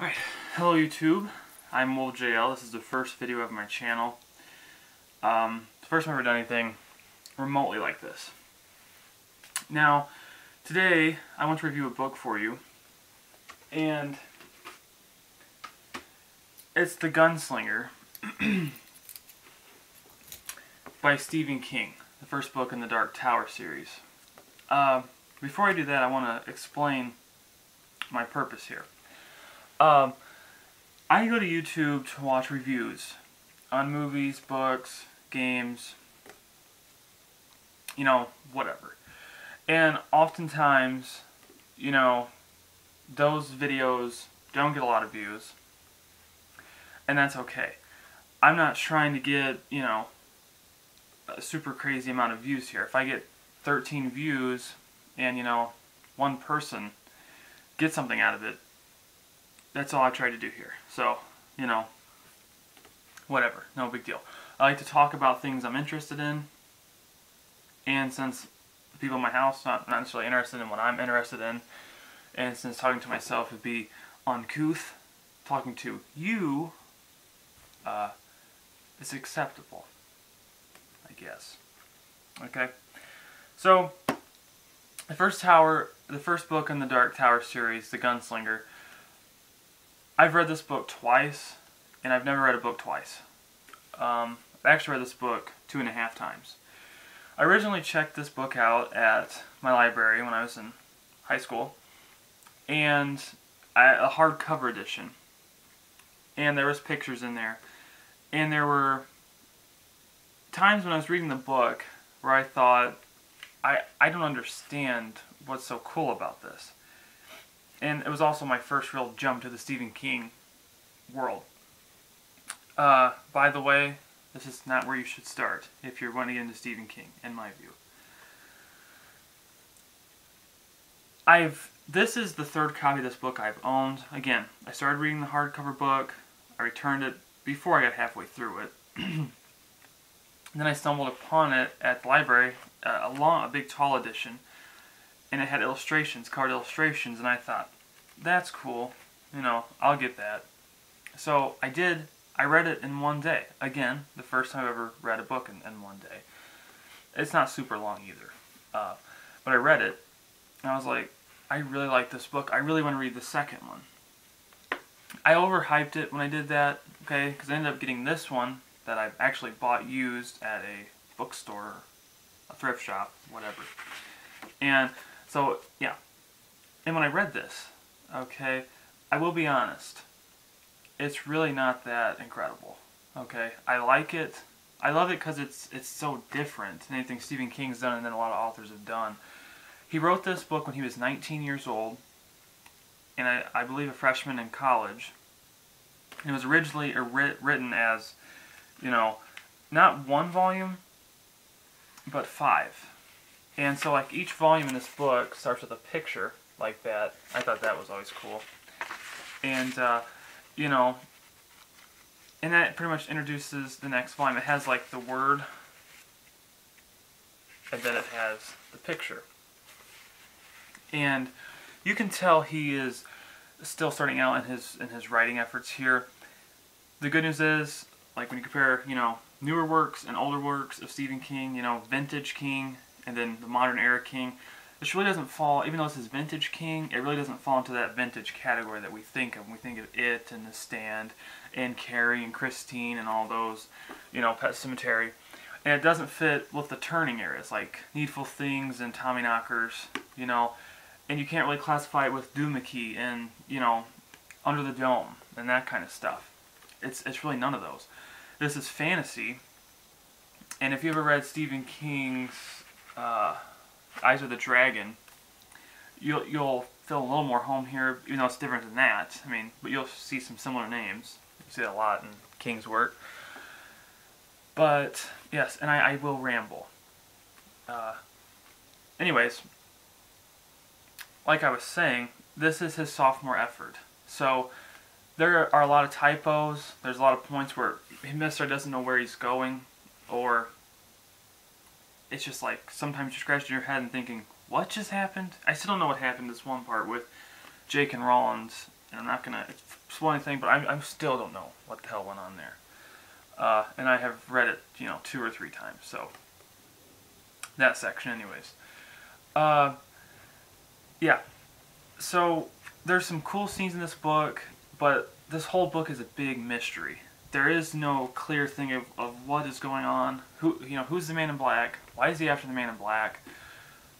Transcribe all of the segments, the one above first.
Alright, hello YouTube, I'm WolfJL. This is the first video of my channel. The first time I've ever done anything remotely like this. Now, today I want to review a book for you, and it's The Gunslinger by Stephen King, the first book in the Dark Tower series. Before I do that, I want to explain my purpose here. I go to YouTube to watch reviews on movies, books, games, whatever. And oftentimes, those videos don't get a lot of views, and that's okay. I'm not trying to get, a super crazy amount of views here. If I get 13 views and, one person gets something out of it, that's all I try to do here. So, whatever, no big deal. I like to talk about things I'm interested in, and since the people in my house not necessarily interested in what I'm interested in, and since talking to myself would be uncouth, talking to you is acceptable, I guess. Okay? So, the first book in the Dark Tower series, The Gunslinger, I've read this book twice, and I've never read a book twice. I actually read this book 2.5 times. I originally checked this book out at my library when I was in high school, and a hardcover edition. And there was pictures in there. And there were times when I was reading the book where I thought, I don't understand what's so cool about this. And it was also my first real jump to the Stephen King world. By the way, this is not where you should start if you're wanting to get into Stephen King, in my view. This is the third copy of this book I've owned. Again, I started reading the hardcover book. I returned it before I got halfway through it. Then I stumbled upon it at the library, a big tall edition. And it had illustrations, card illustrations, and I thought, that's cool, I'll get that. So I did. I read it in one day. Again, the first time I've ever read a book in one day. It's not super long either. But I read it, and I was like, I really like this book. I really want to read the second one. I overhyped it when I did that, okay, because I ended up getting this one that I actually bought used at a bookstore, a thrift shop, whatever. And so, yeah, and when I read this, okay, I will be honest, it's really not that incredible, okay? I like it. I love it because it's so different than anything Stephen King's done and then a lot of authors have done. He wrote this book when he was 19 years old, and I believe a freshman in college. And it was originally written as, not one volume, but 5. And so, like, each volume in this book starts with a picture like that. I thought that was always cool. And, and that pretty much introduces the next volume. It has, like, the word, and then it has the picture. And you can tell he is still starting out in his writing efforts here. The good news is, like, when you compare, newer works and older works of Stephen King, vintage King, and then the modern era King, this really doesn't fall, even though this is vintage King, it really doesn't fall into that vintage category that we think of. We think of It and The Stand and Carrie and Christine and all those, Pet Sematary. And it doesn't fit with the turning eras like Needful Things and Tommyknockers, and you can't really classify it with Doohickey and, Under the Dome and that kind of stuff. It's really none of those. This is fantasy, and if you ever read Stephen King's Eyes of the Dragon, you'll feel a little more home here, even though it's different than that. But you'll see some similar names. You see that a lot in King's work. But yes, and I will ramble. Anyways, like I was saying, this is his sophomore effort. So there are a lot of typos. There's a lot of points where Mr. doesn't know where he's going, or it's just like sometimes you're scratching your head and thinking, what just happened? I still don't know what happened this one part with Jake and Rollins and I'm not gonna spoil anything, but I still don't know what the hell went on there. And I have read it, 2 or 3 times. So that section, anyways. Yeah. So there's some cool scenes in this book, but this whole book is a big mystery. There is no clear thing of what is going on. Who's the man in black? Why is he after the man in black?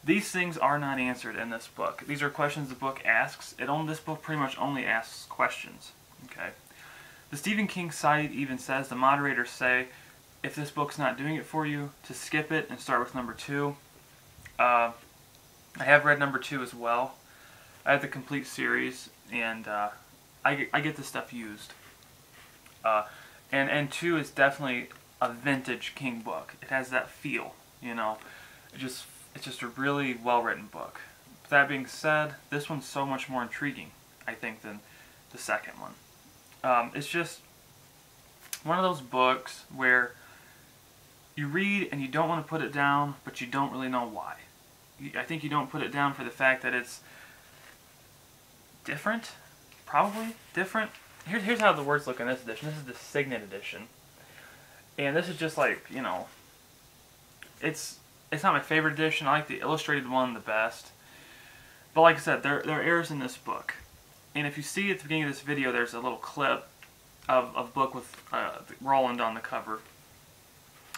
These things are not answered in this book. These are questions the book asks. This book pretty much only asks questions. Okay. The Stephen King site even says, the moderators say, if this book's not doing it for you, to skip it and start with number 2. I have read number 2 as well. I have the complete series, and I get this stuff used. And 2 is definitely a vintage King book. It has that feel, It's just a really well-written book. That being said, this one's so much more intriguing, I think, than the second one. It's just one of those books where you read and you don't want to put it down, but you don't really know why. I think you don't put it down for the fact that it's different, probably different. Here's how the words look in this edition. This is the Signet edition, and this is just like, it's not my favorite edition. I like the illustrated one the best. But like I said, there are errors in this book. And if you see at the beginning of this video, there's a little clip of a book with Roland on the cover.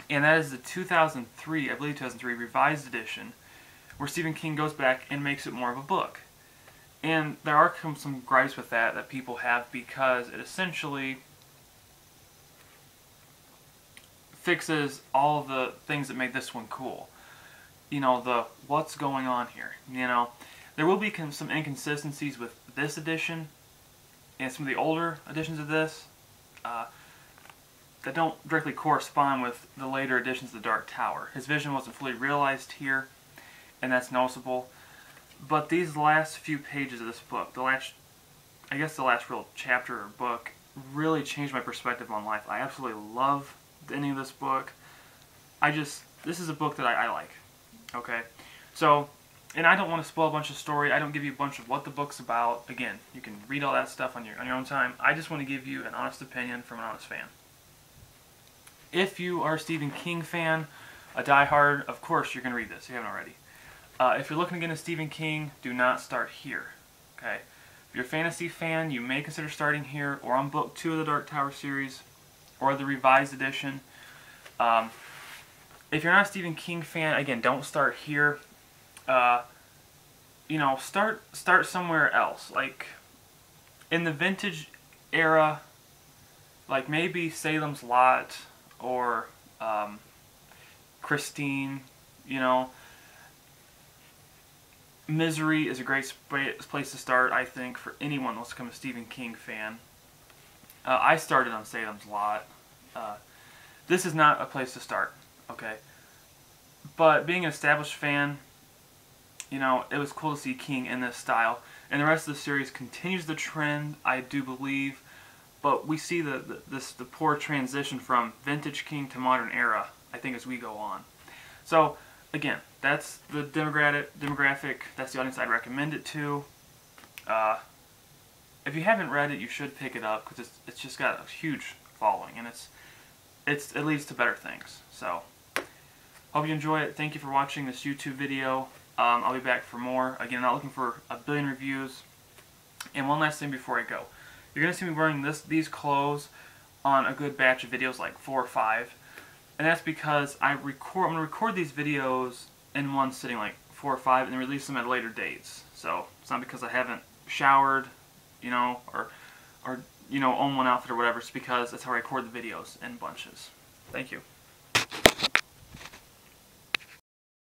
And that is the 2003, I believe 2003, revised edition, where Stephen King goes back and makes it more of a book. And there are some gripes with that people have, because it essentially fixes all the things that made this one cool. The what's going on here. There will be some inconsistencies with this edition and some of the older editions of this that don't directly correspond with the later editions of The Dark Tower. His vision wasn't fully realized here, and that's noticeable. But these last few pages of this book, the last real chapter or book, really changed my perspective on life. I absolutely love the ending of this book. This is a book that I like. Okay? So, and I don't want to spoil a bunch of story. I don't give you a bunch of what the book's about. Again, you can read all that stuff on your own time. I just want to give you an honest opinion from an honest fan. If you are a Stephen King fan, a diehard, of course you're going to read this if you haven't already. If you're looking to get into Stephen King, do not start here. Okay? If you're a fantasy fan, you may consider starting here, or on book 2 of the Dark Tower series, or the revised edition. If you're not a Stephen King fan, again, don't start here. Start somewhere else. Like, in the vintage era, like maybe Salem's Lot, or Christine, Misery is a great place to start, I think, for anyone who wants to become a Stephen King fan. I started on Salem's Lot. This is not a place to start, okay? But being an established fan, it was cool to see King in this style. And the rest of the series continues the trend, I do believe. But we see the poor transition from vintage King to modern era, I think, as we go on. So, again, that's the demographic, that's the audience I'd recommend it to. If you haven't read it, you should pick it up, because it's just got a huge following, and it leads to better things. So, hope you enjoy it. Thank you for watching this YouTube video. I'll be back for more. Again, I'm not looking for a billion reviews. And one last thing before I go. You're going to see me wearing these clothes on a good batch of videos, like 4 or 5. And that's because I'm going to record these videos in one sitting, like 4 or 5, and then release them at later dates. So it's not because I haven't showered, or own one outfit or whatever. It's because that's how I record the videos in bunches. Thank you.